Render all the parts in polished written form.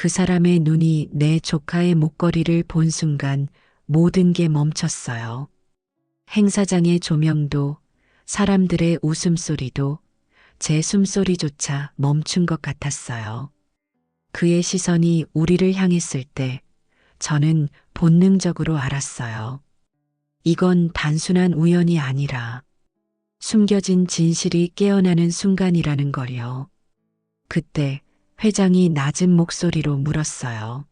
그 사람의 눈이 내 조카의 목걸이를 본 순간 모든 게 멈췄어요. 행사장의 조명도, 사람들의 웃음소리도, 제 숨소리조차 멈춘 것 같았어요. 그의 시선이 우리를 향했을 때 저는 본능적으로 알았어요. 이건 단순한 우연이 아니라 숨겨진 진실이 깨어나는 순간이라는 걸요. 그때 회장이 낮은 목소리로 물었어요.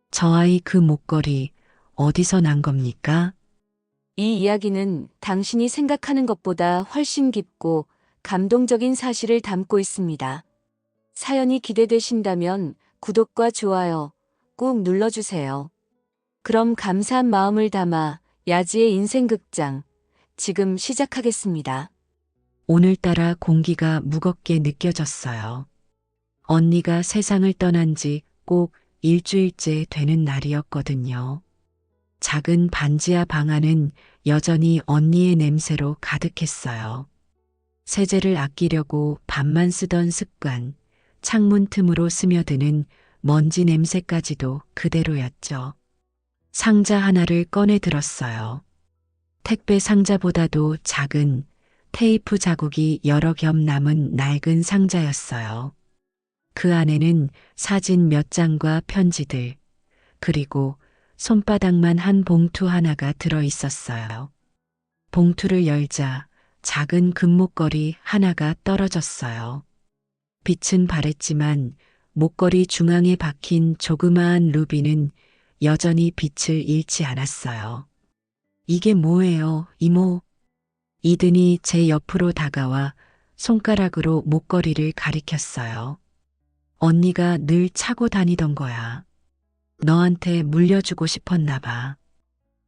저 아이 그 목걸이 어디서 난 겁니까? 이 이야기는 당신이 생각하는 것보다 훨씬 깊고 감동적인 사실을 담고 있습니다. 사연이 기대되신다면 구독과 좋아요 꾹 눌러주세요. 그럼 감사한 마음을 담아 야지의 인생극장 지금 시작하겠습니다. 오늘따라 공기가 무겁게 느껴졌어요. 언니가 세상을 떠난 지 꼭 일주일째 되는 날이었거든요. 작은 반지하 방 안은 여전히 언니의 냄새로 가득했어요. 세제를 아끼려고 밥만 쓰던 습관, 창문 틈으로 스며드는 먼지 냄새까지도 그대로였죠. 상자 하나를 꺼내 들었어요. 택배 상자보다도 작은 테이프 자국이 여러 겹 남은 낡은 상자였어요. 그 안에는 사진 몇 장과 편지들, 그리고 손바닥만 한 봉투 하나가 들어 있었어요. 봉투를 열자 작은 금목걸이 하나가 떨어졌어요. 빛은 바랬지만 목걸이 중앙에 박힌 조그마한 루비는 여전히 빛을 잃지 않았어요. 이게 뭐예요, 이모? 이든이 제 옆으로 다가와 손가락으로 목걸이를 가리켰어요. 언니가 늘 차고 다니던 거야. 너한테 물려주고 싶었나 봐.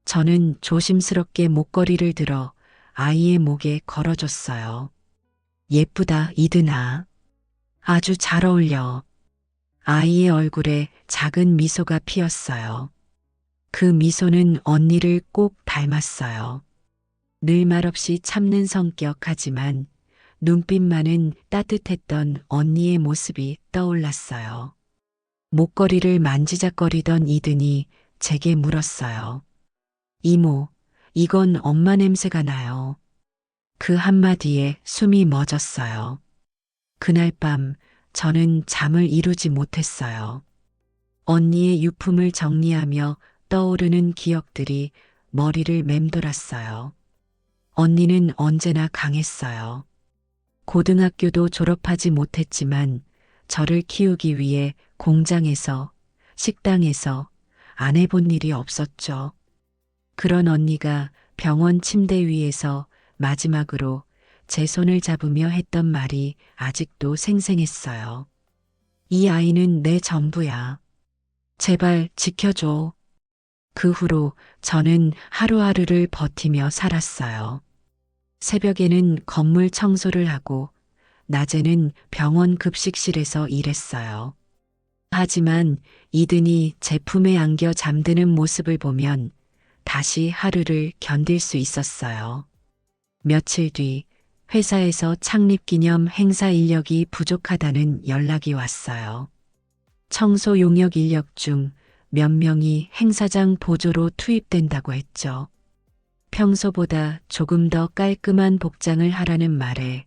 저는 조심스럽게 목걸이를 들어 아이의 목에 걸어줬어요. 예쁘다, 이든아. 아주 잘 어울려. 아이의 얼굴에 작은 미소가 피었어요. 그 미소는 언니를 꼭 닮았어요. 늘 말없이 참는 성격 하지만 눈빛만은 따뜻했던 언니의 모습이 떠올랐어요. 목걸이를 만지작거리던 이든이 제게 물었어요. 이모, 이건 엄마 냄새가 나요. 그 한마디에 숨이 멎었어요. 그날 밤 저는 잠을 이루지 못했어요. 언니의 유품을 정리하며 떠오르는 기억들이 머리를 맴돌았어요. 언니는 언제나 강했어요. 고등학교도 졸업하지 못했지만 저를 키우기 위해 공장에서, 식당에서 안 해본 일이 없었죠. 그런 언니가 병원 침대 위에서 마지막으로 제 손을 잡으며 했던 말이 아직도 생생했어요. 이 아이는 내 전부야. 제발 지켜줘. 그 후로 저는 하루하루를 버티며 살았어요. 새벽에는 건물 청소를 하고 낮에는 병원 급식실에서 일했어요. 하지만 이든이 제품에 안겨 잠드는 모습을 보면 다시 하루를 견딜 수 있었어요. 며칠 뒤 회사에서 창립기념 행사 인력이 부족하다는 연락이 왔어요. 청소 용역 인력 중 몇 명이 행사장 보조로 투입된다고 했죠. 평소보다 조금 더 깔끔한 복장을 하라는 말에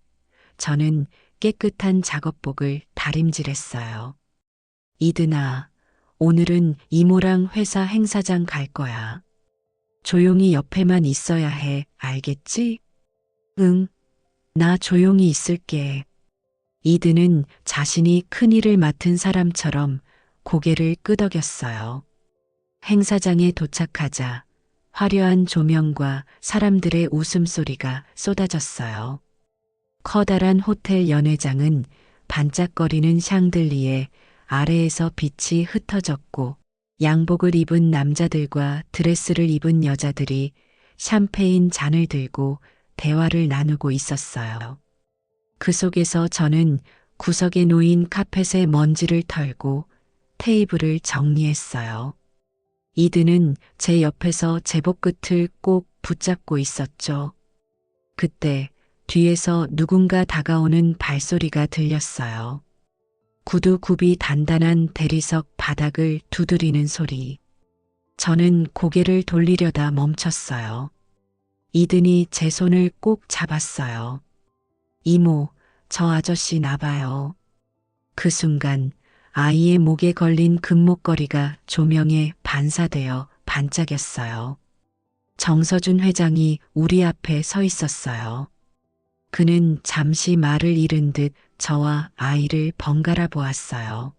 저는 깨끗한 작업복을 다림질했어요. 이든아, 오늘은 이모랑 회사 행사장 갈 거야. 조용히 옆에만 있어야 해, 알겠지? 응, 나 조용히 있을게. 이든은 자신이 큰일을 맡은 사람처럼 고개를 끄덕였어요. 행사장에 도착하자 화려한 조명과 사람들의 웃음소리가 쏟아졌어요. 커다란 호텔 연회장은 반짝거리는 샹들리에 아래에서 빛이 흩어졌고 양복을 입은 남자들과 드레스를 입은 여자들이 샴페인 잔을 들고 대화를 나누고 있었어요. 그 속에서 저는 구석에 놓인 카펫의 먼지를 털고 테이블을 정리했어요. 이든은 제 옆에서 제복 끝을 꼭 붙잡고 있었죠. 그때 뒤에서 누군가 다가오는 발소리가 들렸어요. 구두 굽이 단단한 대리석 바닥을 두드리는 소리. 저는 고개를 돌리려다 멈췄어요. 이든이 제 손을 꼭 잡았어요. 이모, 저 아저씨 나봐요. 그 순간 아이의 목에 걸린 금목걸이가 조명에 반사되어 반짝였어요. 정서준 회장이 우리 앞에 서 있었어요. 그는 잠시 말을 잃은 듯 저와 아이를 번갈아 보았어요.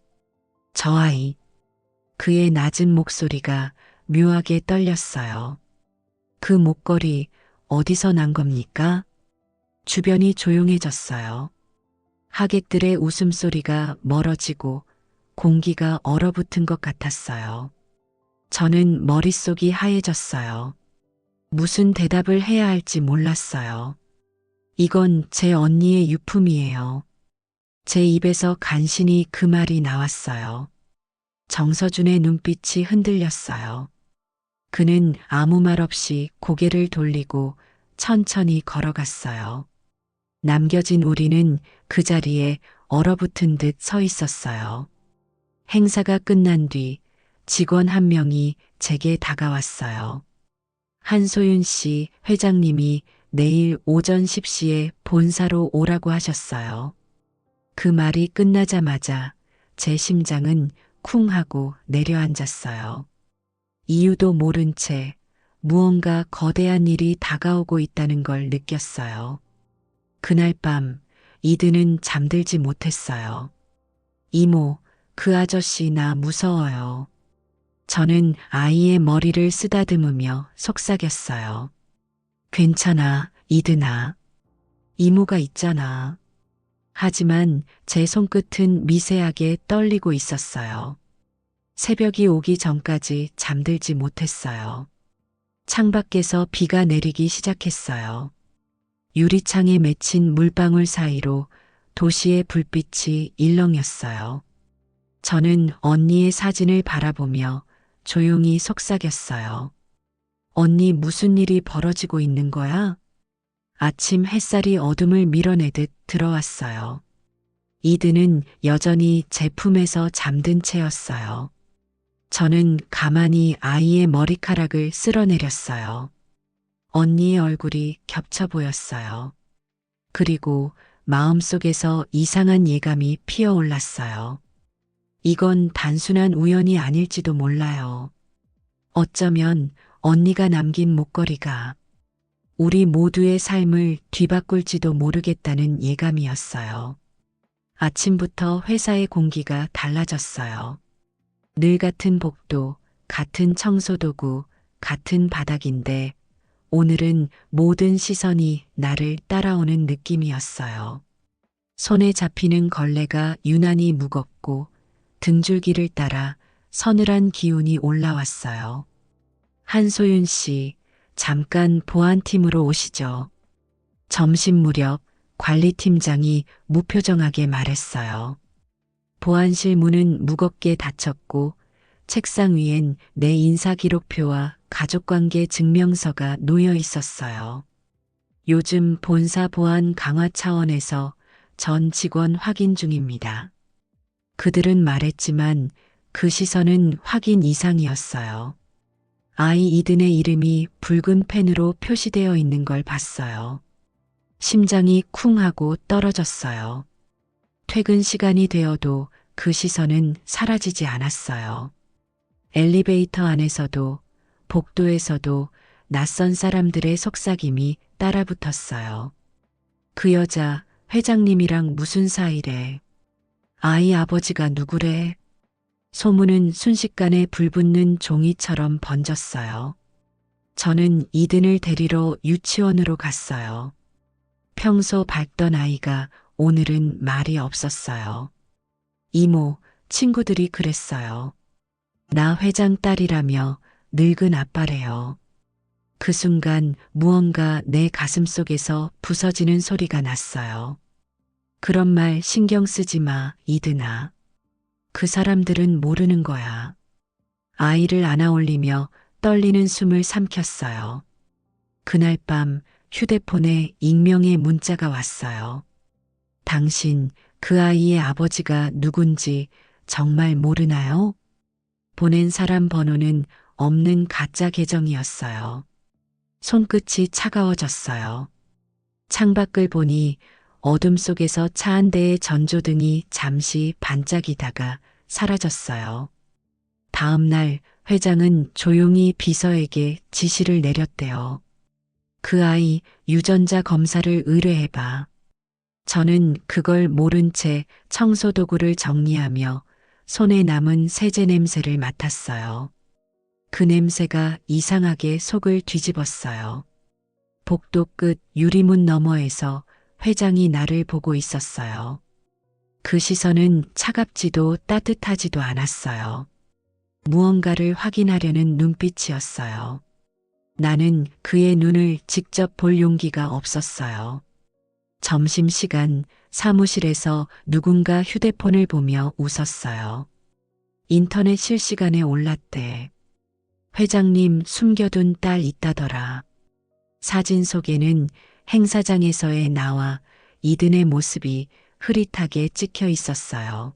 저 아이. 그의 낮은 목소리가 묘하게 떨렸어요. 그 목걸이 어디서 난 겁니까? 주변이 조용해졌어요. 하객들의 웃음소리가 멀어지고 공기가 얼어붙은 것 같았어요. 저는 머릿속이 하얘졌어요. 무슨 대답을 해야 할지 몰랐어요. 이건 제 언니의 유품이에요. 제 입에서 간신히 그 말이 나왔어요. 정서준의 눈빛이 흔들렸어요. 그는 아무 말 없이 고개를 돌리고 천천히 걸어갔어요. 남겨진 우리는 그 자리에 얼어붙은 듯 서 있었어요. 행사가 끝난 뒤 직원 한 명이 제게 다가왔어요. 한소윤 씨 회장님이 내일 오전 10시에 본사로 오라고 하셨어요. 그 말이 끝나자마자 제 심장은 쿵 하고 내려앉았어요. 이유도 모른 채 무언가 거대한 일이 다가오고 있다는 걸 느꼈어요. 그날 밤 이든은 잠들지 못했어요. 이모, 그 아저씨 나 무서워요. 저는 아이의 머리를 쓰다듬으며 속삭였어요. 괜찮아, 이든아. 이모가 있잖아. 하지만 제 손끝은 미세하게 떨리고 있었어요. 새벽이 오기 전까지 잠들지 못했어요. 창밖에서 비가 내리기 시작했어요. 유리창에 맺힌 물방울 사이로 도시의 불빛이 일렁였어요. 저는 언니의 사진을 바라보며 조용히 속삭였어요. 언니 무슨 일이 벌어지고 있는 거야? 아침 햇살이 어둠을 밀어내듯 들어왔어요. 이든은 여전히 제 품에서 잠든 채였어요. 저는 가만히 아이의 머리카락을 쓸어내렸어요. 언니의 얼굴이 겹쳐 보였어요. 그리고 마음속에서 이상한 예감이 피어올랐어요. 이건 단순한 우연이 아닐지도 몰라요. 어쩌면 언니가 남긴 목걸이가 우리 모두의 삶을 뒤바꿀지도 모르겠다는 예감이었어요. 아침부터 회사의 공기가 달라졌어요. 늘 같은 복도, 같은 청소도구, 같은 바닥인데 오늘은 모든 시선이 나를 따라오는 느낌이었어요. 손에 잡히는 걸레가 유난히 무겁고 등줄기를 따라 서늘한 기운이 올라왔어요. 한소윤 씨, 잠깐 보안팀으로 오시죠. 점심 무렵 관리팀장이 무표정하게 말했어요. 보안실 문은 무겁게 닫혔고 책상 위엔 내 인사기록표와 가족관계 증명서가 놓여 있었어요. 요즘 본사 보안 강화 차원에서 전 직원 확인 중입니다. 그들은 말했지만 그 시선은 확인 이상이었어요. 아이 이든의 이름이 붉은 펜으로 표시되어 있는 걸 봤어요. 심장이 쿵 하고 떨어졌어요. 퇴근 시간이 되어도 그 시선은 사라지지 않았어요. 엘리베이터 안에서도 복도에서도 낯선 사람들의 속삭임이 따라붙었어요. 그 여자 회장님이랑 무슨 사이래? 아이 아버지가 누구래? 소문은 순식간에 불붙는 종이처럼 번졌어요. 저는 이든을 데리러 유치원으로 갔어요. 평소 밝던 아이가 오늘은 말이 없었어요. 이모, 친구들이 그랬어요. 나 회장 딸이라며 늙은 아빠래요. 그 순간 무언가 내 가슴 속에서 부서지는 소리가 났어요. 그런 말 신경 쓰지 마, 이든아. 그 사람들은 모르는 거야. 아이를 안아 올리며 떨리는 숨을 삼켰어요. 그날 밤 휴대폰에 익명의 문자가 왔어요. 당신 그 아이의 아버지가 누군지 정말 모르나요? 보낸 사람 번호는 없는 가짜 계정이었어요. 손끝이 차가워졌어요. 창밖을 보니 어둠 속에서 차 한 대의 전조등이 잠시 반짝이다가 사라졌어요. 다음 날 회장은 조용히 비서에게 지시를 내렸대요. 그 아이 유전자 검사를 의뢰해봐. 저는 그걸 모른 채 청소도구를 정리하며 손에 남은 세제 냄새를 맡았어요. 그 냄새가 이상하게 속을 뒤집었어요. 복도 끝 유리문 너머에서 회장이 나를 보고 있었어요. 그 시선은 차갑지도 따뜻하지도 않았어요. 무언가를 확인하려는 눈빛이었어요. 나는 그의 눈을 직접 볼 용기가 없었어요. 점심시간 사무실에서 누군가 휴대폰을 보며 웃었어요. 인터넷 실시간에 올랐대. 회장님 숨겨둔 딸 있다더라. 사진 속에는 행사장에서의 나와 이든의 모습이 흐릿하게 찍혀 있었어요.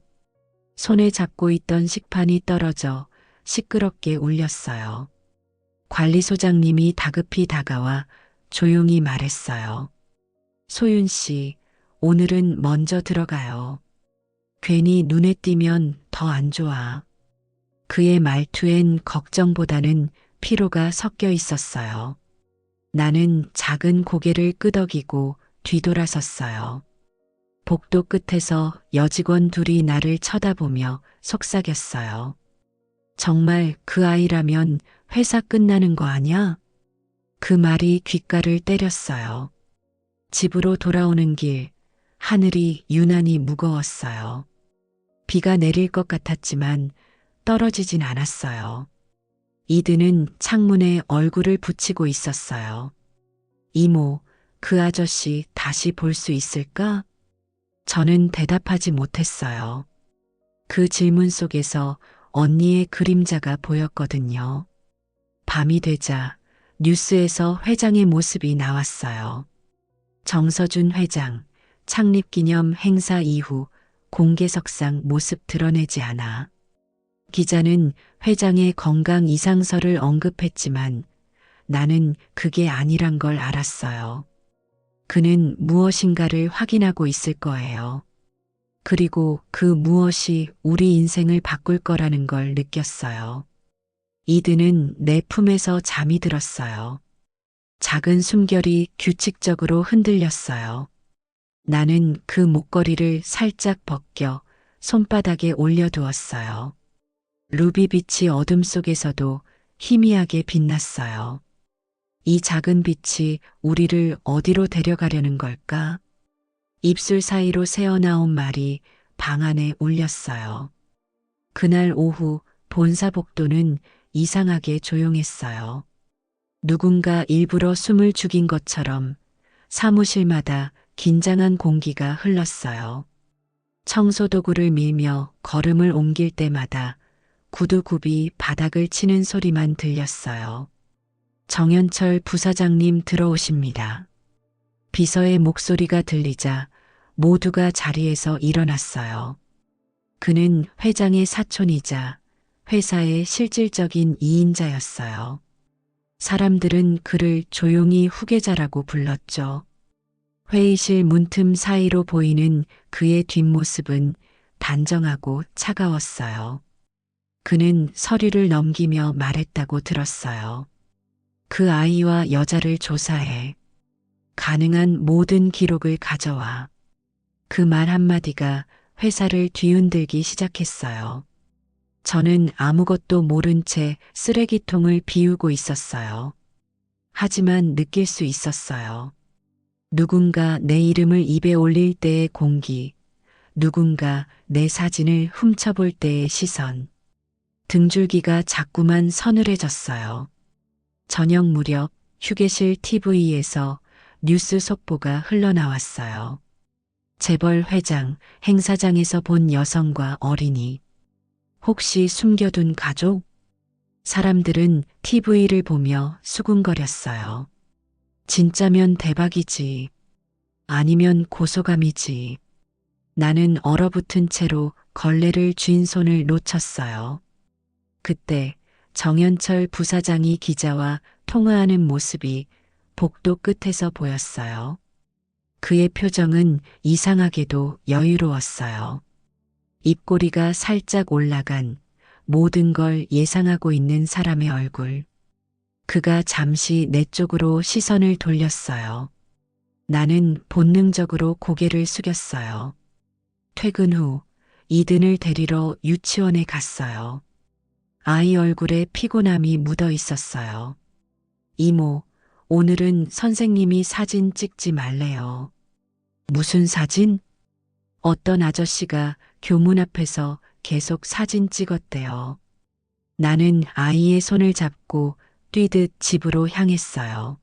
손에 잡고 있던 식판이 떨어져 시끄럽게 울렸어요. 관리소장님이 다급히 다가와 조용히 말했어요. 소윤 씨, 오늘은 먼저 들어가요. 괜히 눈에 띄면 더 안 좋아. 그의 말투엔 걱정보다는 피로가 섞여 있었어요. 나는 작은 고개를 끄덕이고 뒤돌아섰어요. 복도 끝에서 여직원 둘이 나를 쳐다보며 속삭였어요. 정말 그 아이라면 회사 끝나는 거 아냐? 그 말이 귓가를 때렸어요. 집으로 돌아오는 길, 하늘이 유난히 무거웠어요. 비가 내릴 것 같았지만 떨어지진 않았어요. 이든은 창문에 얼굴을 붙이고 있었어요. 이모, 그 아저씨 다시 볼 수 있을까? 저는 대답하지 못했어요. 그 질문 속에서 언니의 그림자가 보였거든요. 밤이 되자 뉴스에서 회장의 모습이 나왔어요. 정서준 회장, 창립기념 행사 이후 공개석상 모습 드러내지 않아. 기자는 회장의 건강 이상설을 언급했지만 나는 그게 아니란 걸 알았어요. 그는 무엇인가를 확인하고 있을 거예요. 그리고 그 무엇이 우리 인생을 바꿀 거라는 걸 느꼈어요. 이든은 내 품에서 잠이 들었어요. 작은 숨결이 규칙적으로 흔들렸어요. 나는 그 목걸이를 살짝 벗겨 손바닥에 올려두었어요. 루비빛이 어둠 속에서도 희미하게 빛났어요. 이 작은 빛이 우리를 어디로 데려가려는 걸까? 입술 사이로 새어나온 말이 방 안에 울렸어요. 그날 오후 본사복도는 이상하게 조용했어요. 누군가 일부러 숨을 죽인 것처럼 사무실마다 긴장한 공기가 흘렀어요. 청소도구를 밀며 걸음을 옮길 때마다 구두굽이 바닥을 치는 소리만 들렸어요. 정현철 부사장님 들어오십니다. 비서의 목소리가 들리자 모두가 자리에서 일어났어요. 그는 회장의 사촌이자 회사의 실질적인 2인자였어요. 사람들은 그를 조용히 후계자라고 불렀죠. 회의실 문틈 사이로 보이는 그의 뒷모습은 단정하고 차가웠어요. 그는 서류를 넘기며 말했다고 들었어요. 그 아이와 여자를 조사해. 가능한 모든 기록을 가져와. 그 말 한마디가 회사를 뒤흔들기 시작했어요. 저는 아무것도 모른 채 쓰레기통을 비우고 있었어요. 하지만 느낄 수 있었어요. 누군가 내 이름을 입에 올릴 때의 공기, 누군가 내 사진을 훔쳐볼 때의 시선. 등줄기가 자꾸만 서늘해졌어요. 저녁 무렵 휴게실 TV에서 뉴스 속보가 흘러나왔어요. 재벌 회장, 행사장에서 본 여성과 어린이. 혹시 숨겨둔 가족? 사람들은 TV를 보며 수군거렸어요. 진짜면 대박이지. 아니면 고소감이지. 나는 얼어붙은 채로 걸레를 쥔 손을 놓쳤어요. 그때 정현철 부사장이 기자와 통화하는 모습이 복도 끝에서 보였어요. 그의 표정은 이상하게도 여유로웠어요. 입꼬리가 살짝 올라간 모든 걸 예상하고 있는 사람의 얼굴. 그가 잠시 내 쪽으로 시선을 돌렸어요. 나는 본능적으로 고개를 숙였어요. 퇴근 후 이든을 데리러 유치원에 갔어요. 아이 얼굴에 피곤함이 묻어 있었어요. 이모, 오늘은 선생님이 사진 찍지 말래요. 무슨 사진? 어떤 아저씨가 교문 앞에서 계속 사진 찍었대요. 나는 아이의 손을 잡고 뛰듯 집으로 향했어요.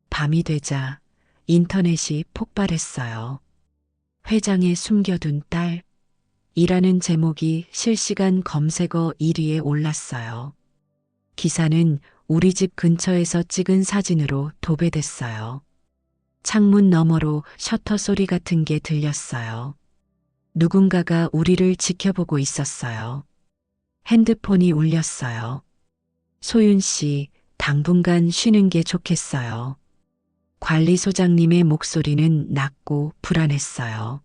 밤이 되자 인터넷이 폭발했어요. 회장에 숨겨둔 딸 이라는 제목이 실시간 검색어 1위에 올랐어요. 기사는 우리 집 근처에서 찍은 사진으로 도배됐어요. 창문 너머로 셔터 소리 같은 게 들렸어요. 누군가가 우리를 지켜보고 있었어요. 핸드폰이 울렸어요. 소윤 씨, 당분간 쉬는 게 좋겠어요. 관리소장님의 목소리는 낮고 불안했어요.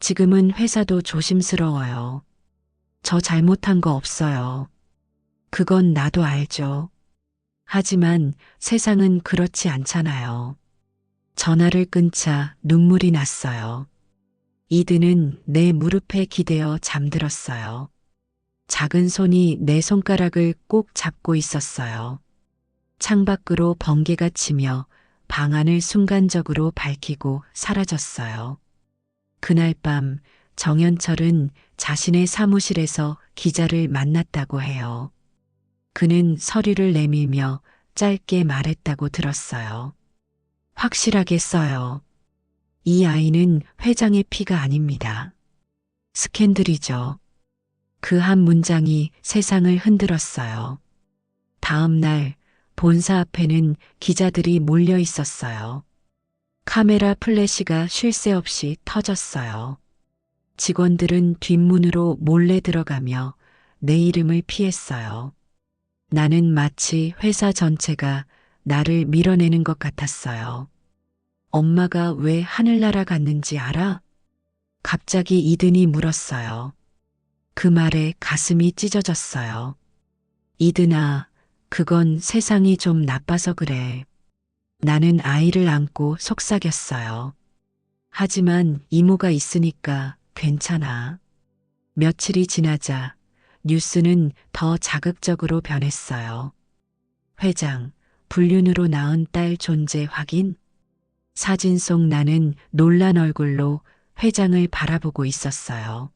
지금은 회사도 조심스러워요. 저 잘못한 거 없어요. 그건 나도 알죠. 하지만 세상은 그렇지 않잖아요. 전화를 끊자 눈물이 났어요. 이든은 내 무릎에 기대어 잠들었어요. 작은 손이 내 손가락을 꼭 잡고 있었어요. 창밖으로 번개가 치며 방 안을 순간적으로 밝히고 사라졌어요. 그날 밤 정현철은 자신의 사무실에서 기자를 만났다고 해요. 그는 서류를 내밀며 짧게 말했다고 들었어요. 확실하게 써요. 이 아이는 회장의 피가 아닙니다. 스캔들이죠. 그 한 문장이 세상을 흔들었어요. 다음 날 본사 앞에는 기자들이 몰려 있었어요. 카메라 플래시가 쉴 새 없이 터졌어요. 직원들은 뒷문으로 몰래 들어가며 내 이름을 피했어요. 나는 마치 회사 전체가 나를 밀어내는 것 같았어요. 엄마가 왜 하늘나라 갔는지 알아? 갑자기 이든이 물었어요. 그 말에 가슴이 찢어졌어요. 이든아, 그건 세상이 좀 나빠서 그래. 나는 아이를 안고 속삭였어요. 하지만 이모가 있으니까 괜찮아. 며칠이 지나자 뉴스는 더 자극적으로 변했어요. 회장, 불륜으로 낳은 딸 존재 확인? 사진 속 나는 놀란 얼굴로 회장을 바라보고 있었어요.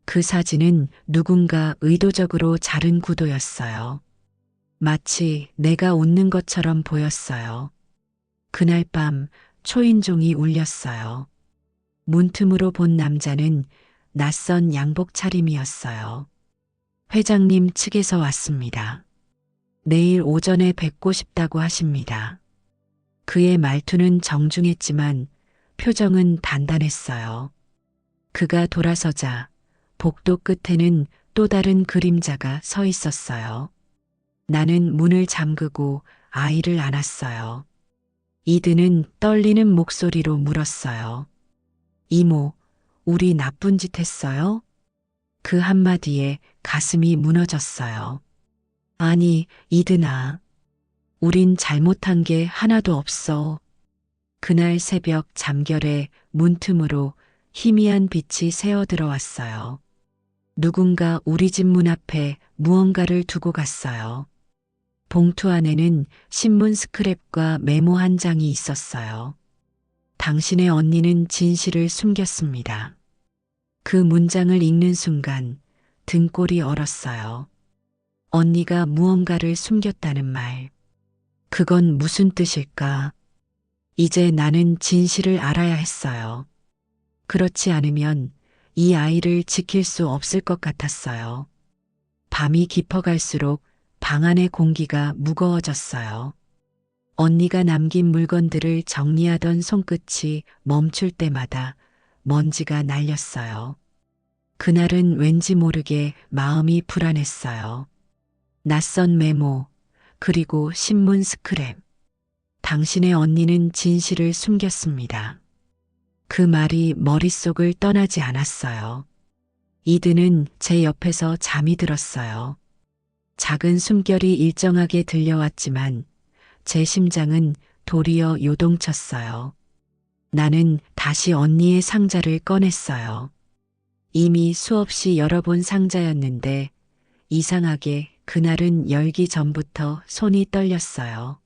그 사진은 누군가 의도적으로 자른 구도였어요. 마치 내가 웃는 것처럼 보였어요. 그날 밤 초인종이 울렸어요. 문틈으로 본 남자는 낯선 양복 차림이었어요. 회장님 측에서 왔습니다. 내일 오전에 뵙고 싶다고 하십니다. 그의 말투는 정중했지만 표정은 단단했어요. 그가 돌아서자 복도 끝에는 또 다른 그림자가 서 있었어요. 나는 문을 잠그고 아이를 안았어요. 이든은 떨리는 목소리로 물었어요. 이모, 우리 나쁜 짓 했어요? 그 한마디에 가슴이 무너졌어요. 아니, 이든아. 우린 잘못한 게 하나도 없어. 그날 새벽 잠결에 문틈으로 희미한 빛이 새어 들어왔어요. 누군가 우리 집 문 앞에 무언가를 두고 갔어요. 봉투 안에는 신문 스크랩과 메모 한 장이 있었어요. 당신의 언니는 진실을 숨겼습니다. 그 문장을 읽는 순간 등골이 얼었어요. 언니가 무언가를 숨겼다는 말. 그건 무슨 뜻일까? 이제 나는 진실을 알아야 했어요. 그렇지 않으면 이 아이를 지킬 수 없을 것 같았어요. 밤이 깊어갈수록 방 안의 공기가 무거워졌어요. 언니가 남긴 물건들을 정리하던 손끝이 멈출 때마다 먼지가 날렸어요. 그날은 왠지 모르게 마음이 불안했어요. 낯선 메모, 그리고 신문 스크랩. 당신의 언니는 진실을 숨겼습니다. 그 말이 머릿속을 떠나지 않았어요. 이드는 제 옆에서 잠이 들었어요. 작은 숨결이 일정하게 들려왔지만 제 심장은 도리어 요동쳤어요. 나는 다시 언니의 상자를 꺼냈어요. 이미 수없이 열어본 상자였는데 이상하게 그날은 열기 전부터 손이 떨렸어요.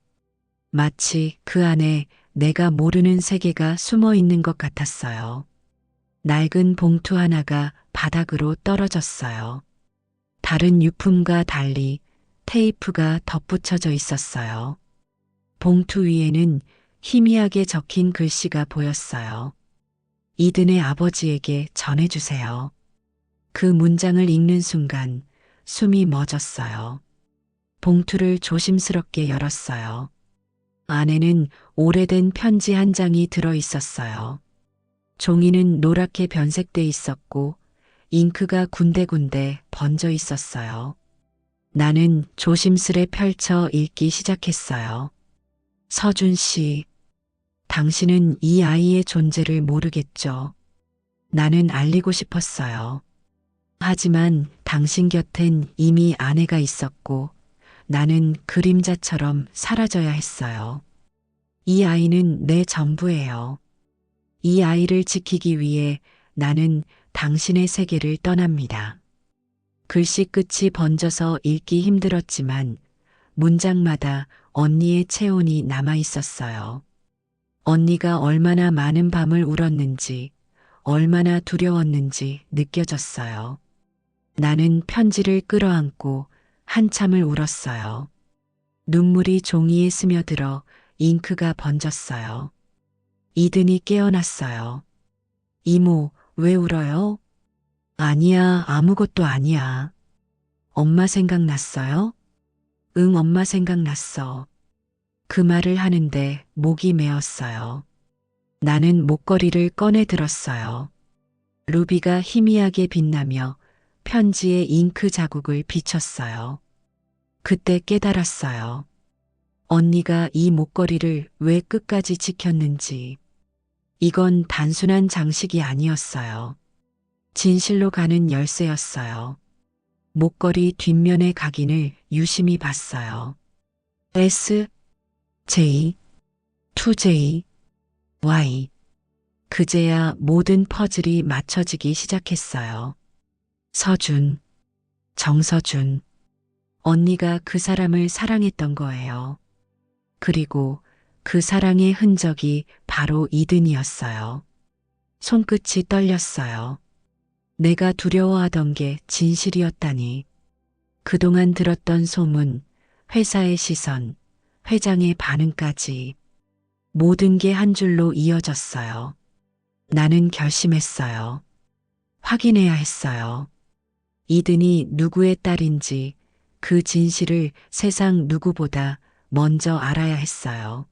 마치 그 안에 내가 모르는 세계가 숨어 있는 것 같았어요. 낡은 봉투 하나가 바닥으로 떨어졌어요. 다른 유품과 달리 테이프가 덧붙여져 있었어요. 봉투 위에는 희미하게 적힌 글씨가 보였어요. 이든의 아버지에게 전해주세요. 그 문장을 읽는 순간 숨이 멎었어요. 봉투를 조심스럽게 열었어요. 안에는 오래된 편지 한 장이 들어 있었어요. 종이는 노랗게 변색돼 있었고 잉크가 군데군데 번져 있었어요. 나는 조심스레 펼쳐 읽기 시작했어요. 서준 씨, 당신은 이 아이의 존재를 모르겠죠. 나는 알리고 싶었어요. 하지만 당신 곁엔 이미 아내가 있었고 나는 그림자처럼 사라져야 했어요. 이 아이는 내 전부예요. 이 아이를 지키기 위해 나는 당신의 세계를 떠납니다. 글씨 끝이 번져서 읽기 힘들었지만 문장마다 언니의 체온이 남아 있었어요. 언니가 얼마나 많은 밤을 울었는지, 얼마나 두려웠는지 느껴졌어요. 나는 편지를 끌어안고 한참을 울었어요. 눈물이 종이에 스며들어 잉크가 번졌어요. 이든이 깨어났어요. 이모, 왜 울어요? 아니야, 아무것도 아니야. 엄마 생각났어요? 응, 엄마 생각났어. 그 말을 하는데 목이 메었어요. 나는 목걸이를 꺼내 들었어요. 루비가 희미하게 빛나며 편지에 잉크 자국을 비쳤어요. 그때 깨달았어요. 언니가 이 목걸이를 왜 끝까지 지켰는지. 이건 단순한 장식이 아니었어요. 진실로 가는 열쇠였어요. 목걸이 뒷면의 각인을 유심히 봤어요. S, J, 2J, Y. 그제야 모든 퍼즐이 맞춰지기 시작했어요. 서준, 정서준. 언니가 그 사람을 사랑했던 거예요. 그리고 그 사랑의 흔적이 바로 이든이었어요. 손끝이 떨렸어요. 내가 두려워하던 게 진실이었다니. 그동안 들었던 소문, 회사의 시선, 회장의 반응까지 모든 게 한 줄로 이어졌어요. 나는 결심했어요. 확인해야 했어요. 이든이 누구의 딸인지 그 진실을 세상 누구보다 먼저 알아야 했어요.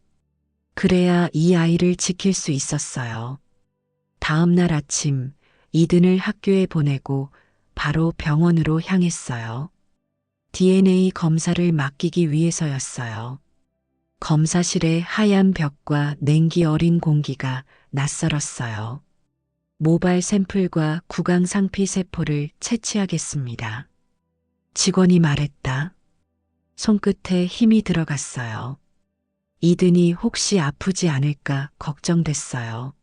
그래야 이 아이를 지킬 수 있었어요. 다음 날 아침 이든을 학교에 보내고 바로 병원으로 향했어요. DNA 검사를 맡기기 위해서였어요. 검사실의 하얀 벽과 냉기 어린 공기가 낯설었어요. 모발 샘플과 구강 상피 세포를 채취하겠습니다. 직원이 말했다. 손끝에 힘이 들어갔어요. 이든이 혹시 아프지 않을까 걱정됐어요.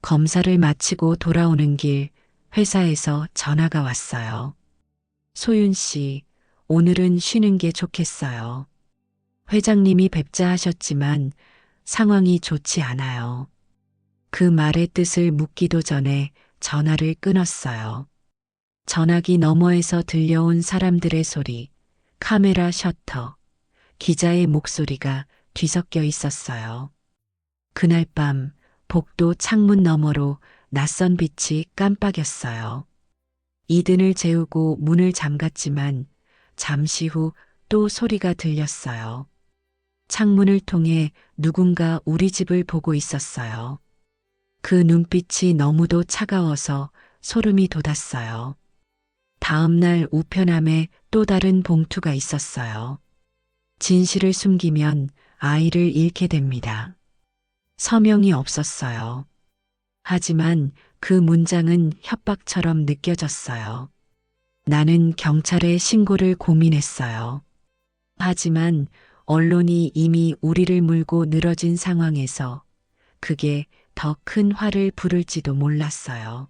검사를 마치고 돌아오는 길 회사에서 전화가 왔어요. 소윤 씨, 오늘은 쉬는 게 좋겠어요. 회장님이 뵙자 하셨지만 상황이 좋지 않아요. 그 말의 뜻을 묻기도 전에 전화를 끊었어요. 전화기 너머에서 들려온 사람들의 소리, 카메라 셔터, 기자의 목소리가 뒤섞여 있었어요. 그날 밤 복도 창문 너머로 낯선 빛이 깜빡였어요. 이든을 재우고 문을 잠갔지만 잠시 후 또 소리가 들렸어요. 창문을 통해 누군가 우리 집을 보고 있었어요. 그 눈빛이 너무도 차가워서 소름이 돋았어요. 다음 날 우편함에 또 다른 봉투가 있었어요. 진실을 숨기면 아이를 잃게 됩니다. 서명이 없었어요. 하지만 그 문장은 협박처럼 느껴졌어요. 나는 경찰에 신고를 고민했어요. 하지만 언론이 이미 우리를 물고 늘어진 상황에서 그게 더 큰 화를 부를지도 몰랐어요.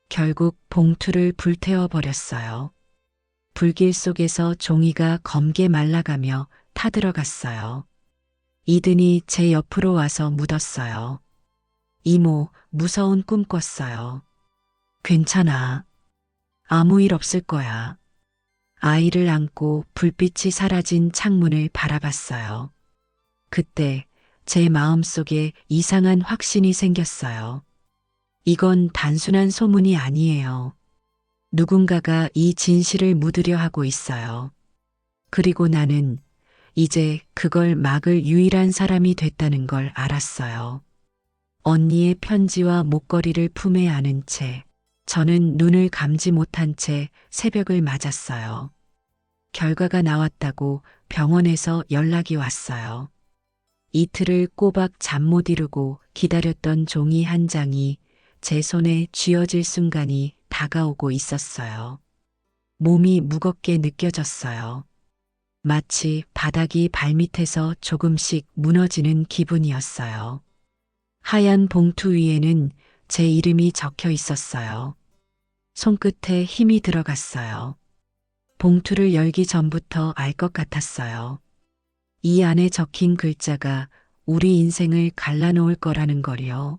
결국 봉투를 불태워 버렸어요. 불길 속에서 종이가 검게 말라가며 타들어갔어요. 이든이 제 옆으로 와서 묻었어요. 이모, 무서운 꿈 꿨어요. 괜찮아. 아무 일 없을 거야. 아이를 안고 불빛이 사라진 창문을 바라봤어요. 그때 제 마음속에 이상한 확신이 생겼어요. 이건 단순한 소문이 아니에요. 누군가가 이 진실을 묻으려 하고 있어요. 그리고 나는 이제 그걸 막을 유일한 사람이 됐다는 걸 알았어요. 언니의 편지와 목걸이를 품에 안은 채 저는 눈을 감지 못한 채 새벽을 맞았어요. 결과가 나왔다고 병원에서 연락이 왔어요. 이틀을 꼬박 잠 못 이루고 기다렸던 종이 한 장이 제 손에 쥐어질 순간이 다가오고 있었어요. 몸이 무겁게 느껴졌어요. 마치 바닥이 발밑에서 조금씩 무너지는 기분이었어요. 하얀 봉투 위에는 제 이름이 적혀 있었어요. 손끝에 힘이 들어갔어요. 봉투를 열기 전부터 알 것 같았어요. 이 안에 적힌 글자가 우리 인생을 갈라놓을 거라는 거요.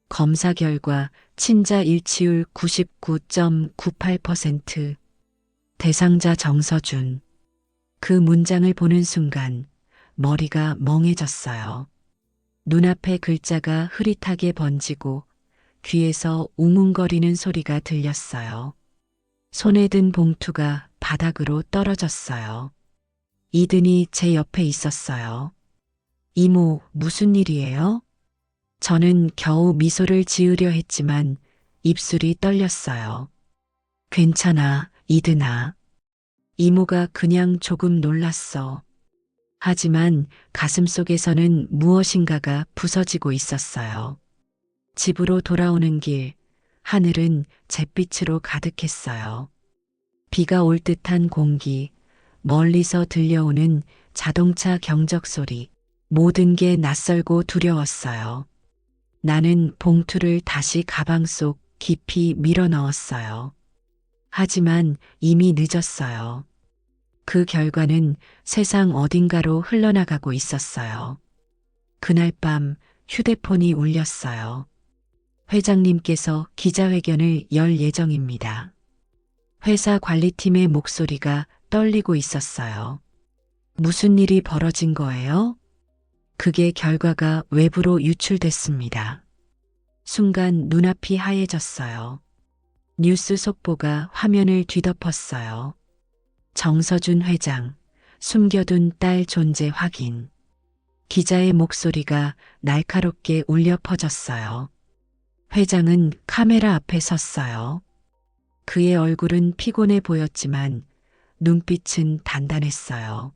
검사 결과 친자 일치율 99.98%, 대상자 정서준. 그 문장을 보는 순간 머리가 멍해졌어요. 눈앞에 글자가 흐릿하게 번지고 귀에서 웅웅거리는 소리가 들렸어요. 손에 든 봉투가 바닥으로 떨어졌어요. 이든이 제 옆에 있었어요. 이모, 무슨 일이에요? 저는 겨우 미소를 지으려 했지만 입술이 떨렸어요. 괜찮아, 이든아. 이모가 그냥 조금 놀랐어. 하지만 가슴속에서는 무엇인가가 부서지고 있었어요. 집으로 돌아오는 길, 하늘은 잿빛으로 가득했어요. 비가 올 듯한 공기, 멀리서 들려오는 자동차 경적 소리, 모든 게 낯설고 두려웠어요. 나는 봉투를 다시 가방 속 깊이 밀어 넣었어요. 하지만 이미 늦었어요. 그 결과는 세상 어딘가로 흘러나가고 있었어요. 그날 밤 휴대폰이 울렸어요. 회장님께서 기자회견을 열 예정입니다. 회사 관리팀의 목소리가 떨리고 있었어요. 무슨 일이 벌어진 거예요? 그게 결과가 외부로 유출됐습니다. 순간 눈앞이 하얘졌어요. 뉴스 속보가 화면을 뒤덮었어요. 정서준 회장, 숨겨둔 딸 존재 확인. 기자의 목소리가 날카롭게 울려 퍼졌어요. 회장은 카메라 앞에 섰어요. 그의 얼굴은 피곤해 보였지만 눈빛은 단단했어요.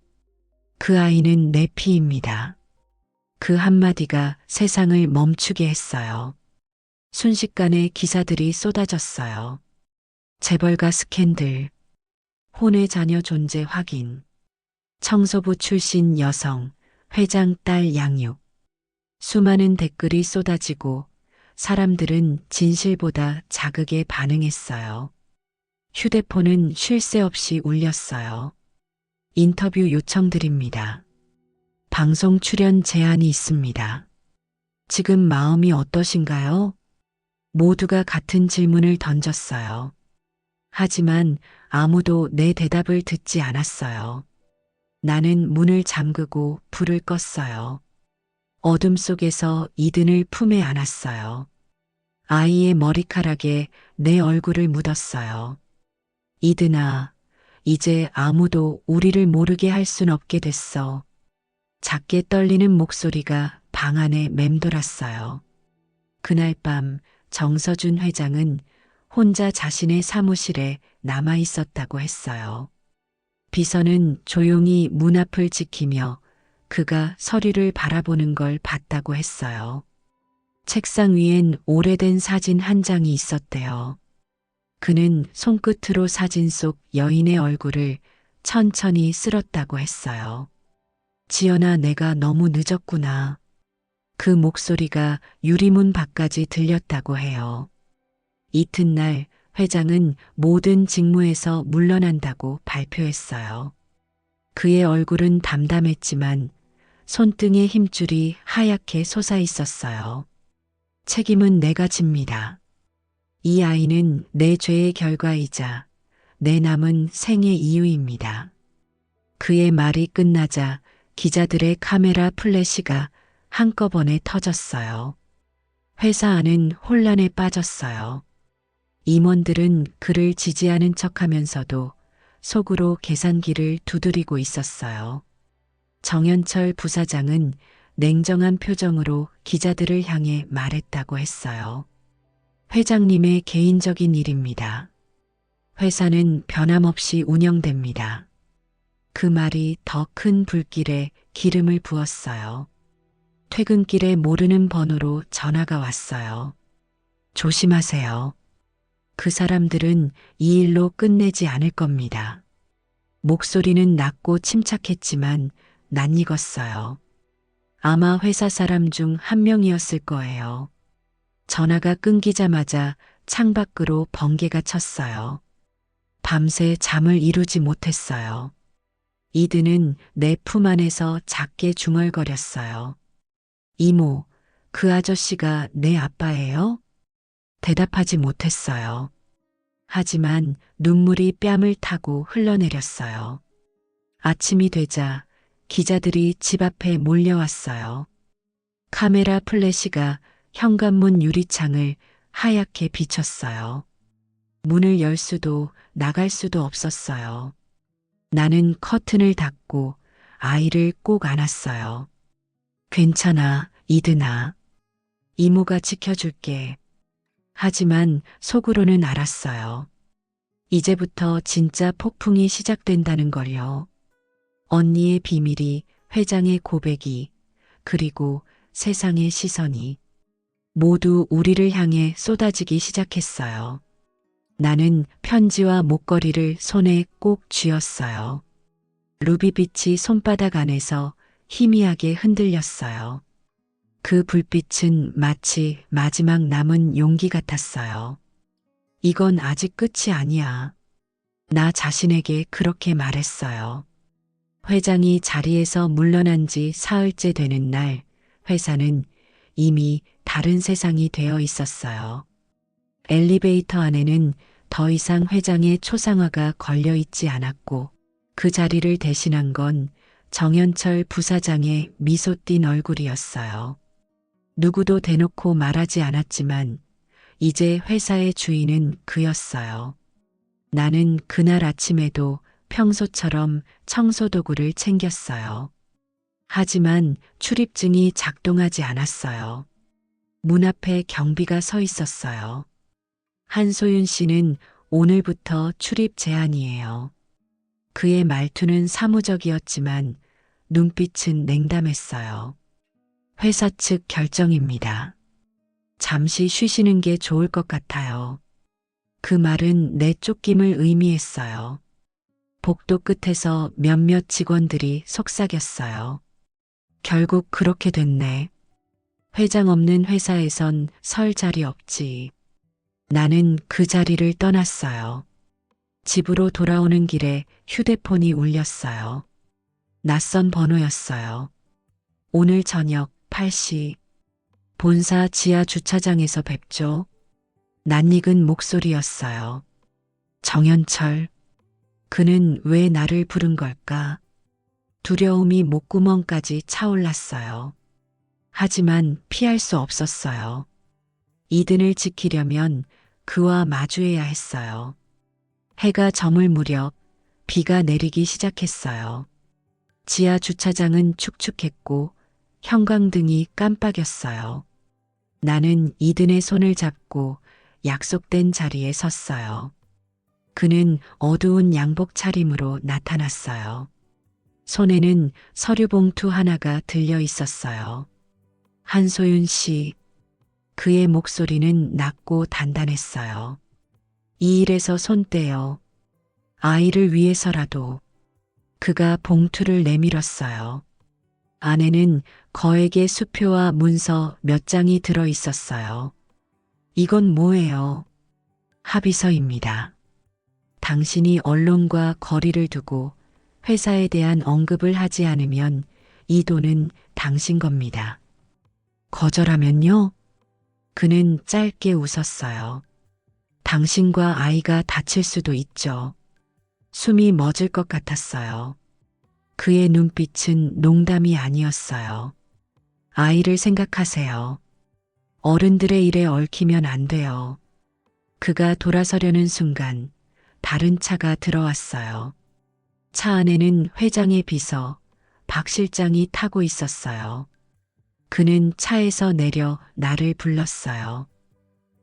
그 아이는 내 피입니다. 그 한마디가 세상을 멈추게 했어요. 순식간에 기사들이 쏟아졌어요. 재벌가 스캔들, 혼외 자녀 존재 확인, 청소부 출신 여성, 회장 딸 양육. 수많은 댓글이 쏟아지고 사람들은 진실보다 자극에 반응했어요. 휴대폰은 쉴 새 없이 울렸어요. 인터뷰 요청드립니다. 방송 출연 제안이 있습니다. 지금 마음이 어떠신가요? 모두가 같은 질문을 던졌어요. 하지만 아무도 내 대답을 듣지 않았어요. 나는 문을 잠그고 불을 껐어요. 어둠 속에서 이든을 품에 안았어요. 아이의 머리카락에 내 얼굴을 묻었어요. 이든아, 이제 아무도 우리를 모르게 할 순 없게 됐어. 작게 떨리는 목소리가 방 안에 맴돌았어요. 그날 밤 정서준 회장은 혼자 자신의 사무실에 남아 있었다고 했어요. 비서는 조용히 문 앞을 지키며 그가 서류를 바라보는 걸 봤다고 했어요. 책상 위엔 오래된 사진 한 장이 있었대요. 그는 손끝으로 사진 속 여인의 얼굴을 천천히 쓸었다고 했어요. 지연아, 내가 너무 늦었구나. 그 목소리가 유리문 밖까지 들렸다고 해요. 이튿날 회장은 모든 직무에서 물러난다고 발표했어요. 그의 얼굴은 담담했지만 손등의 힘줄이 하얗게 솟아 있었어요. 책임은 내가 집니다. 이 아이는 내 죄의 결과이자 내 남은 생의 이유입니다. 그의 말이 끝나자 기자들의 카메라 플래시가 한꺼번에 터졌어요. 회사 안은 혼란에 빠졌어요. 임원들은 그를 지지하는 척하면서도 속으로 계산기를 두드리고 있었어요. 정현철 부사장은 냉정한 표정으로 기자들을 향해 말했다고 했어요. 회장님의 개인적인 일입니다. 회사는 변함없이 운영됩니다. 그 말이 더 큰 불길에 기름을 부었어요. 퇴근길에 모르는 번호로 전화가 왔어요. 조심하세요. 그 사람들은 이 일로 끝내지 않을 겁니다. 목소리는 낮고 침착했지만 낯익었어요. 아마 회사 사람 중 한 명이었을 거예요. 전화가 끊기자마자 창밖으로 번개가 쳤어요. 밤새 잠을 이루지 못했어요. 이드는 내 품 안에서 작게 중얼거렸어요. 이모, 그 아저씨가 내 아빠예요? 대답하지 못했어요. 하지만 눈물이 뺨을 타고 흘러내렸어요. 아침이 되자 기자들이 집 앞에 몰려왔어요. 카메라 플래시가 현관문 유리창을 하얗게 비쳤어요. 문을 열 수도 나갈 수도 없었어요. 나는 커튼을 닫고 아이를 꼭 안았어요. 괜찮아, 이드나. 이모가 지켜줄게. 하지만 속으로는 알았어요. 이제부터 진짜 폭풍이 시작된다는 걸요. 언니의 비밀이, 회장의 고백이, 그리고 세상의 시선이 모두 우리를 향해 쏟아지기 시작했어요. 나는 편지와 목걸이를 손에 꼭 쥐었어요. 루비빛이 손바닥 안에서 희미하게 흔들렸어요. 그 불빛은 마치 마지막 남은 용기 같았어요. 이건 아직 끝이 아니야. 나 자신에게 그렇게 말했어요. 회장이 자리에서 물러난 지 사흘째 되는 날, 회사는 이미 다른 세상이 되어 있었어요. 엘리베이터 안에는 더 이상 회장의 초상화가 걸려 있지 않았고, 그 자리를 대신한 건 정현철 부사장의 미소 띤 얼굴이었어요. 누구도 대놓고 말하지 않았지만 이제 회사의 주인은 그였어요. 나는 그날 아침에도 평소처럼 청소도구를 챙겼어요. 하지만 출입증이 작동하지 않았어요. 문 앞에 경비가 서 있었어요. 한소윤 씨는 오늘부터 출입 제한이에요. 그의 말투는 사무적이었지만 눈빛은 냉담했어요. 회사 측 결정입니다. 잠시 쉬시는 게 좋을 것 같아요. 그 말은 내쫓김을 의미했어요. 복도 끝에서 몇몇 직원들이 속삭였어요. 결국 그렇게 됐네. 회장 없는 회사에선 설 자리 없지. 나는 그 자리를 떠났어요. 집으로 돌아오는 길에 휴대폰이 울렸어요. 낯선 번호였어요. 오늘 저녁 8시 본사 지하 주차장에서 뵙죠. 낯익은 목소리였어요. 정현철. 그는 왜 나를 부른 걸까? 두려움이 목구멍까지 차올랐어요. 하지만 피할 수 없었어요. 이든을 지키려면 그와 마주해야 했어요. 해가 저물 무렵 비가 내리기 시작했어요. 지하 주차장은 축축했고 형광등이 깜빡였어요. 나는 이든의 손을 잡고 약속된 자리에 섰어요. 그는 어두운 양복 차림으로 나타났어요. 손에는 서류 봉투 하나가 들려 있었어요. 한소윤 씨. 그의 목소리는 낮고 단단했어요. 이 일에서 손 떼요. 아이를 위해서라도. 그가 봉투를 내밀었어요. 안에는 거액의 수표와 문서 몇 장이 들어 있었어요. 이건 뭐예요? 합의서입니다. 당신이 언론과 거리를 두고 회사에 대한 언급을 하지 않으면 이 돈은 당신 겁니다. 거절하면요? 그는 짧게 웃었어요. 당신과 아이가 다칠 수도 있죠. 숨이 멎을 것 같았어요. 그의 눈빛은 농담이 아니었어요. 아이를 생각하세요. 어른들의 일에 얽히면 안 돼요. 그가 돌아서려는 순간 다른 차가 들어왔어요. 차 안에는 회장의 비서 박 실장이 타고 있었어요. 그는 차에서 내려 나를 불렀어요.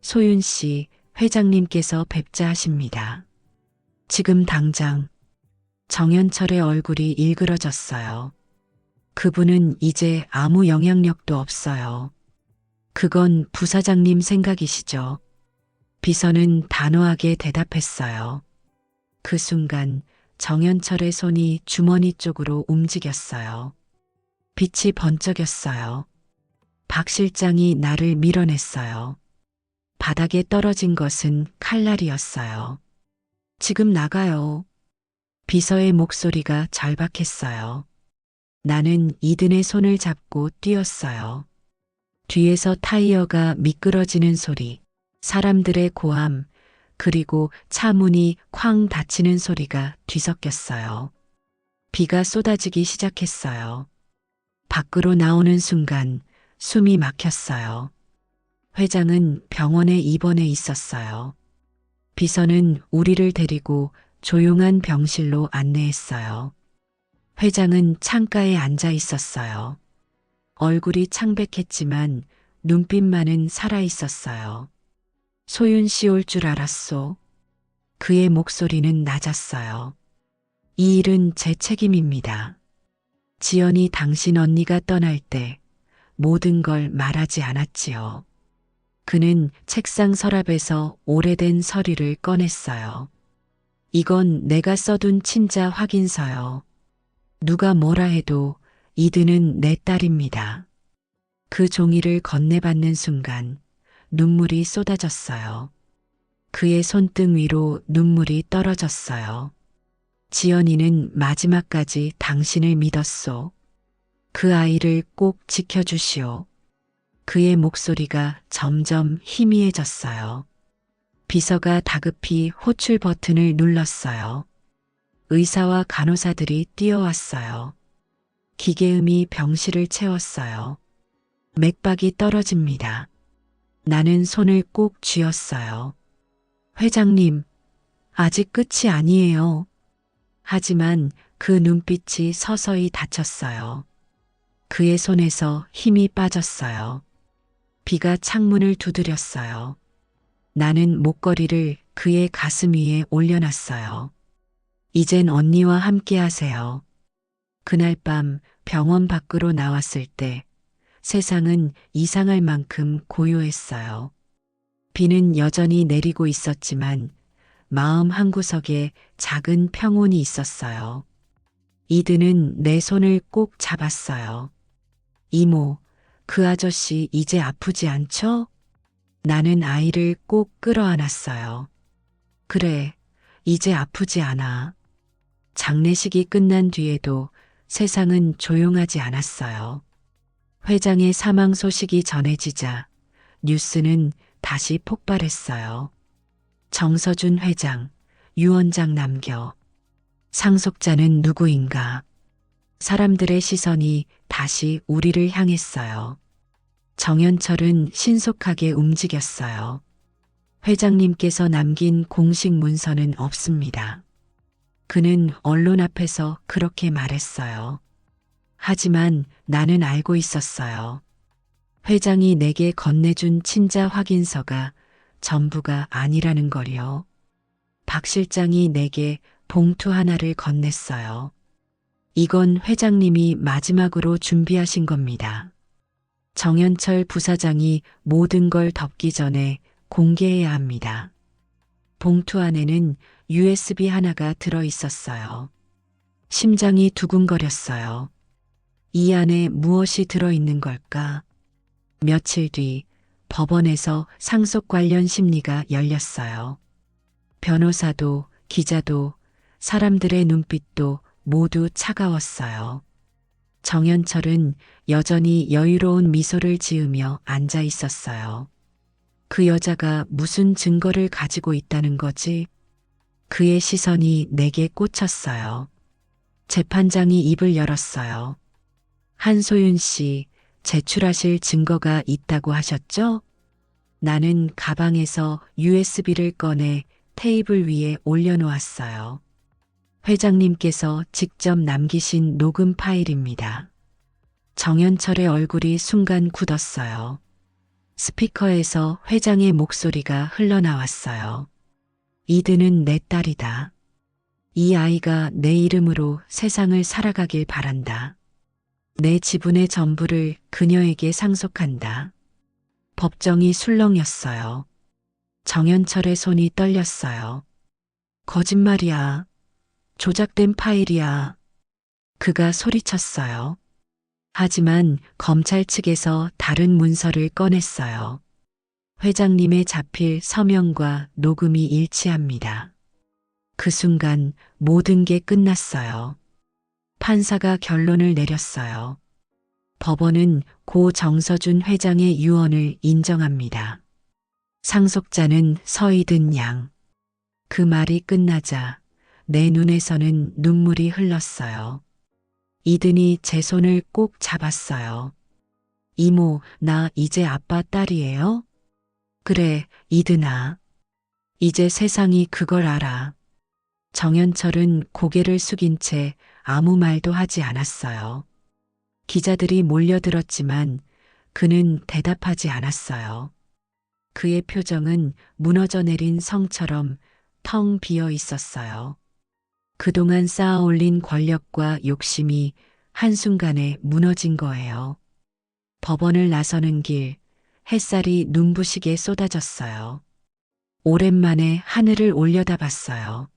소윤 씨, 회장님께서 뵙자 하십니다. 지금 당장. 정연철의 얼굴이 일그러졌어요. 그분은 이제 아무 영향력도 없어요. 그건 부사장님 생각이시죠. 비서는 단호하게 대답했어요. 그 순간 정연철의 손이 주머니 쪽으로 움직였어요. 빛이 번쩍였어요. 박 실장이 나를 밀어냈어요. 바닥에 떨어진 것은 칼날이었어요. 지금 나가요. 비서의 목소리가 절박했어요. 나는 이든의 손을 잡고 뛰었어요. 뒤에서 타이어가 미끄러지는 소리, 사람들의 고함, 그리고 차 문이 쾅 닫히는 소리가 뒤섞였어요. 비가 쏟아지기 시작했어요. 밖으로 나오는 순간 숨이 막혔어요. 회장은 병원에 입원해 있었어요. 비서는 우리를 데리고 조용한 병실로 안내했어요. 회장은 창가에 앉아 있었어요. 얼굴이 창백했지만 눈빛만은 살아 있었어요. 소윤 씨 올 줄 알았소. 그의 목소리는 낮았어요. 이 일은 제 책임입니다. 지연이 당신 언니가 떠날 때 모든 걸 말하지 않았지요. 그는 책상 서랍에서 오래된 서류를 꺼냈어요. 이건 내가 써둔 친자 확인서요. 누가 뭐라 해도 이든은 내 딸입니다. 그 종이를 건네받는 순간 눈물이 쏟아졌어요. 그의 손등 위로 눈물이 떨어졌어요. 지연이는 마지막까지 당신을 믿었소. 그 아이를 꼭 지켜주시오. 그의 목소리가 점점 희미해졌어요. 비서가 다급히 호출 버튼을 눌렀어요. 의사와 간호사들이 뛰어왔어요. 기계음이 병실을 채웠어요. 맥박이 떨어집니다. 나는 손을 꼭 쥐었어요. 회장님, 아직 끝이 아니에요. 하지만 그 눈빛이 서서히 닫혔어요. 그의 손에서 힘이 빠졌어요. 비가 창문을 두드렸어요. 나는 목걸이를 그의 가슴 위에 올려놨어요. 이젠 언니와 함께 하세요. 그날 밤 병원 밖으로 나왔을 때 세상은 이상할 만큼 고요했어요. 비는 여전히 내리고 있었지만 마음 한구석에 작은 평온이 있었어요. 이든은 내 손을 꼭 잡았어요. 이모, 그 아저씨 이제 아프지 않죠? 나는 아이를 꼭 끌어안았어요. 그래, 이제 아프지 않아. 장례식이 끝난 뒤에도 세상은 조용하지 않았어요. 회장의 사망 소식이 전해지자 뉴스는 다시 폭발했어요. 정서준 회장, 유 원장 남겨. 상속자는 누구인가? 사람들의 시선이 다시 우리를 향했어요. 정연철은 신속하게 움직였어요. 회장님께서 남긴 공식 문서는 없습니다. 그는 언론 앞에서 그렇게 말했어요. 하지만 나는 알고 있었어요. 회장이 내게 건네준 친자 확인서가 전부가 아니라는 걸요. 박 실장이 내게 봉투 하나를 건넸어요. 이건 회장님이 마지막으로 준비하신 겁니다. 정현철 부사장이 모든 걸 덮기 전에 공개해야 합니다. 봉투 안에는 USB 하나가 들어 있었어요. 심장이 두근거렸어요. 이 안에 무엇이 들어 있는 걸까? 며칠 뒤 법원에서 상속 관련 심리가 열렸어요. 변호사도 기자도 사람들의 눈빛도 모두 차가웠어요. 정현철은 여전히 여유로운 미소를 지으며 앉아 있었어요. 그 여자가 무슨 증거를 가지고 있다는 거지? 그의 시선이 내게 꽂혔어요. 재판장이 입을 열었어요. 한소윤 씨, 제출하실 증거가 있다고 하셨죠? 나는 가방에서 USB를 꺼내 테이블 위에 올려놓았어요. 회장님께서 직접 남기신 녹음 파일입니다. 정현철의 얼굴이 순간 굳었어요. 스피커에서 회장의 목소리가 흘러나왔어요. 이든은 내 딸이다. 이 아이가 내 이름으로 세상을 살아가길 바란다. 내 지분의 전부를 그녀에게 상속한다. 법정이 술렁였어요. 정현철의 손이 떨렸어요. 거짓말이야. 조작된 파일이야. 그가 소리쳤어요. 하지만 검찰 측에서 다른 문서를 꺼냈어요. 회장님의 자필 서명과 녹음이 일치합니다. 그 순간 모든 게 끝났어요. 판사가 결론을 내렸어요. 법원은 고 정서준 회장의 유언을 인정합니다. 상속자는 서이든 양. 그 말이 끝나자 내 눈에서는 눈물이 흘렀어요. 이든이 제 손을 꼭 잡았어요. 이모, 나 이제 아빠 딸이에요? 그래, 이든아. 이제 세상이 그걸 알아. 정현철은 고개를 숙인 채 아무 말도 하지 않았어요. 기자들이 몰려들었지만 그는 대답하지 않았어요. 그의 표정은 무너져 내린 성처럼 텅 비어 있었어요. 그동안 쌓아 올린 권력과 욕심이 한순간에 무너진 거예요. 법원을 나서는 길, 햇살이 눈부시게 쏟아졌어요. 오랜만에 하늘을 올려다봤어요.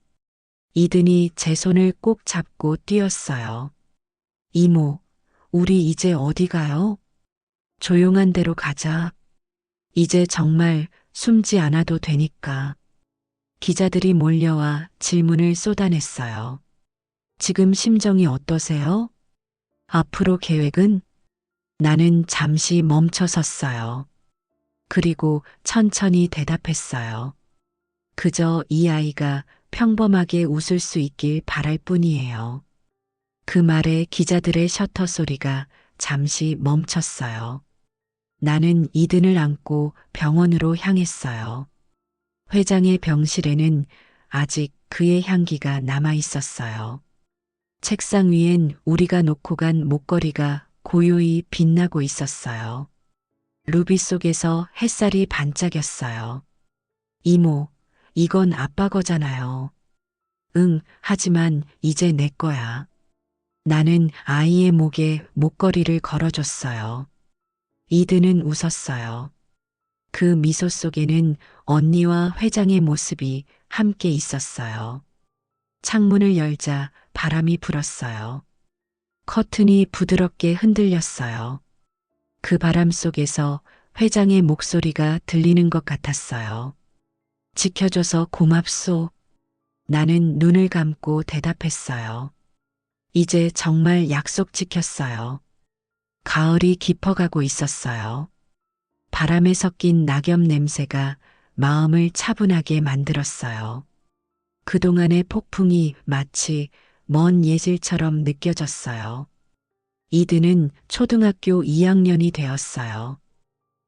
이든이 제 손을 꼭 잡고 뛰었어요. 이모, 우리 이제 어디 가요? 조용한 데로 가자. 이제 정말 숨지 않아도 되니까. 기자들이 몰려와 질문을 쏟아냈어요. 지금 심정이 어떠세요? 앞으로 계획은? 나는 잠시 멈춰 섰어요. 그리고 천천히 대답했어요. 그저 이 아이가 평범하게 웃을 수 있길 바랄 뿐이에요. 그 말에 기자들의 셔터 소리가 잠시 멈췄어요. 나는 이든을 안고 병원으로 향했어요. 회장의 병실에는 아직 그의 향기가 남아 있었어요. 책상 위엔 우리가 놓고 간 목걸이가 고요히 빛나고 있었어요. 루비 속에서 햇살이 반짝였어요. 이모, 이건 아빠 거잖아요. 응, 하지만 이제 내 거야. 나는 아이의 목에 목걸이를 걸어줬어요. 이든은 웃었어요. 그 미소 속에는 언니와 회장의 모습이 함께 있었어요. 창문을 열자 바람이 불었어요. 커튼이 부드럽게 흔들렸어요. 그 바람 속에서 회장의 목소리가 들리는 것 같았어요. 지켜줘서 고맙소. 나는 눈을 감고 대답했어요. 이제 정말 약속 지켰어요. 가을이 깊어가고 있었어요. 바람에 섞인 낙엽 냄새가 마음을 차분하게 만들었어요. 그동안의 폭풍이 마치 먼 예질처럼 느껴졌어요. 이든은 초등학교 2학년이 되었어요.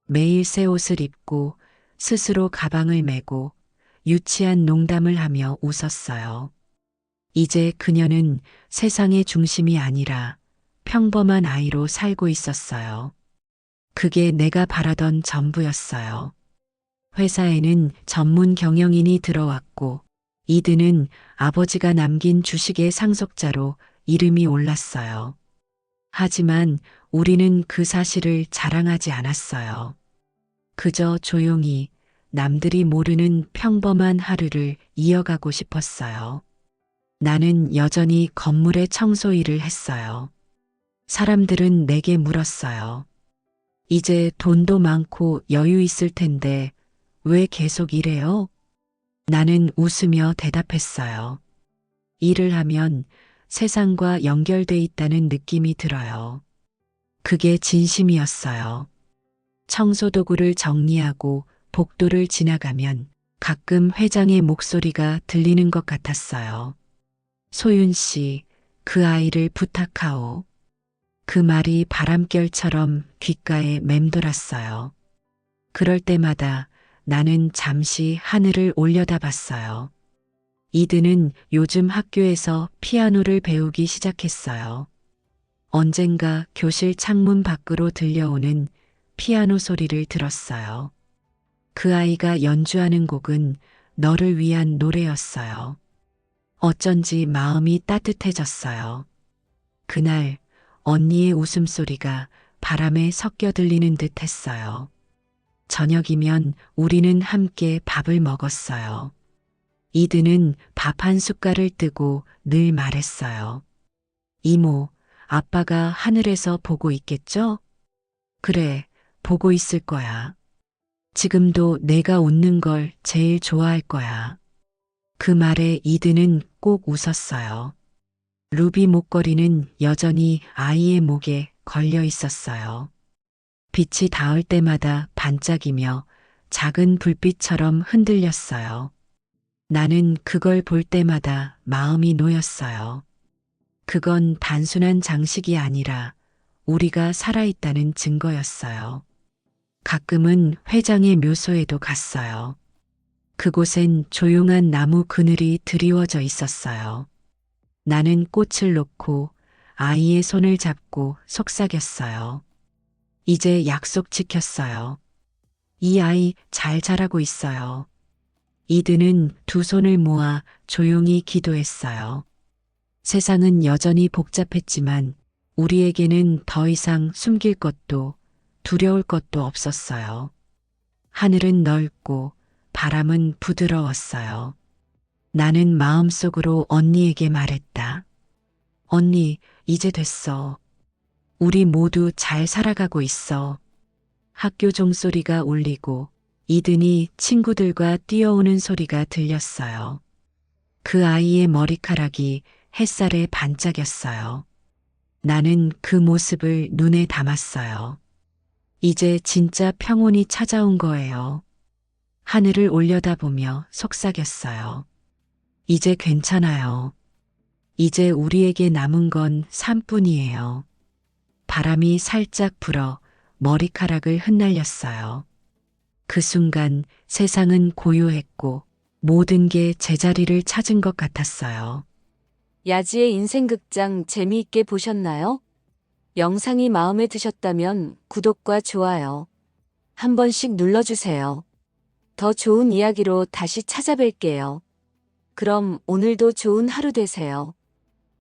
매일 새 옷을 입고 스스로 가방을 메고 유치한 농담을 하며 웃었어요. 이제 그녀는 세상의 중심이 아니라 평범한 아이로 살고 있었어요. 그게 내가 바라던 전부였어요. 회사에는 전문 경영인이 들어왔고, 이드는 아버지가 남긴 주식의 상속자로 이름이 올랐어요. 하지만 우리는 그 사실을 자랑하지 않았어요. 그저 조용히 남들이 모르는 평범한 하루를 이어가고 싶었어요. 나는 여전히 건물의 청소 일을 했어요. 사람들은 내게 물었어요. 이제 돈도 많고 여유 있을 텐데 왜 계속 일해요? 나는 웃으며 대답했어요. 일을 하면 세상과 연결돼 있다는 느낌이 들어요. 그게 진심이었어요. 청소도구를 정리하고 복도를 지나가면 가끔 회장의 목소리가 들리는 것 같았어요. 소윤 씨, 그 아이를 부탁하오. 그 말이 바람결처럼 귓가에 맴돌았어요. 그럴 때마다 나는 잠시 하늘을 올려다봤어요. 이드는 요즘 학교에서 피아노를 배우기 시작했어요. 언젠가 교실 창문 밖으로 들려오는 피아노 소리를 들었어요. 그 아이가 연주하는 곡은 너를 위한 노래였어요. 어쩐지 마음이 따뜻해졌어요. 그날 언니의 웃음소리가 바람에 섞여 들리는 듯 했어요. 저녁이면 우리는 함께 밥을 먹었어요. 이드는 밥 한 숟갈을 뜨고 늘 말했어요. 이모, 아빠가 하늘에서 보고 있겠죠? 그래, 보고 있을 거야. 지금도 내가 웃는 걸 제일 좋아할 거야. 그 말에 이드는 꼭 웃었어요. 루비 목걸이는 여전히 아이의 목에 걸려 있었어요. 빛이 닿을 때마다 반짝이며 작은 불빛처럼 흔들렸어요. 나는 그걸 볼 때마다 마음이 놓였어요. 그건 단순한 장식이 아니라 우리가 살아있다는 증거였어요. 가끔은 회장의 묘소에도 갔어요. 그곳엔 조용한 나무 그늘이 드리워져 있었어요. 나는 꽃을 놓고 아이의 손을 잡고 속삭였어요. 이제 약속 지켰어요. 이 아이 잘 자라고 있어요. 이드는 두 손을 모아 조용히 기도했어요. 세상은 여전히 복잡했지만 우리에게는 더 이상 숨길 것도 두려울 것도 없었어요. 하늘은 넓고 바람은 부드러웠어요. 나는 마음속으로 언니에게 말했다. 언니, 이제 됐어. 우리 모두 잘 살아가고 있어. 학교 종소리가 울리고 이든이 친구들과 뛰어오는 소리가 들렸어요. 그 아이의 머리카락이 햇살에 반짝였어요. 나는 그 모습을 눈에 담았어요. 이제 진짜 평온이 찾아온 거예요. 하늘을 올려다보며 속삭였어요. 이제 괜찮아요. 이제 우리에게 남은 건 삶뿐이에요. 바람이 살짝 불어 머리카락을 흩날렸어요. 그 순간 세상은 고요했고 모든 게 제자리를 찾은 것 같았어요. 야지의 인생극장 재미있게 보셨나요? 영상이 마음에 드셨다면 구독과 좋아요 한 번씩 눌러주세요. 더 좋은 이야기로 다시 찾아뵐게요. 그럼 오늘도 좋은 하루 되세요.